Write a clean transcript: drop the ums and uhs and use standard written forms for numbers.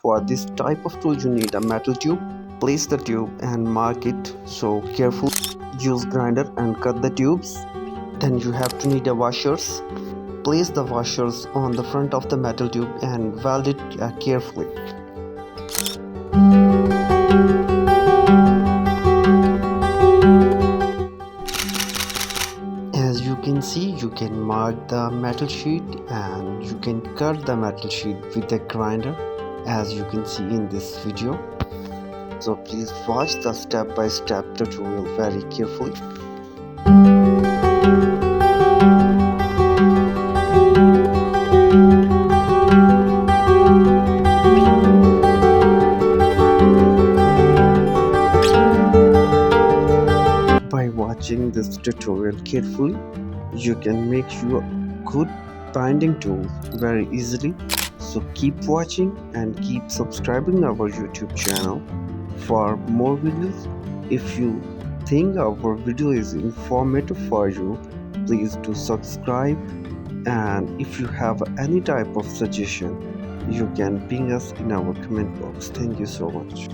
For this type of tool you need a metal tube. Place the tube and mark it so carefully. Use grinder and cut the tubes. Then you have to need a washers. Place the washers on the front of the metal tube and weld it carefully. As you can see, you can mark the metal sheet and you can cut the metal sheet with a grinder, as you can see in this video. So please watch the step-by-step tutorial very carefully. By watching this tutorial carefully, you can make your good binding tool very easily. So keep watching and keep subscribing our YouTube channel for more videos. If you think our video is informative for you, please do subscribe, and if you have any type of suggestion, you can ping us in our comment box. Thank you so much.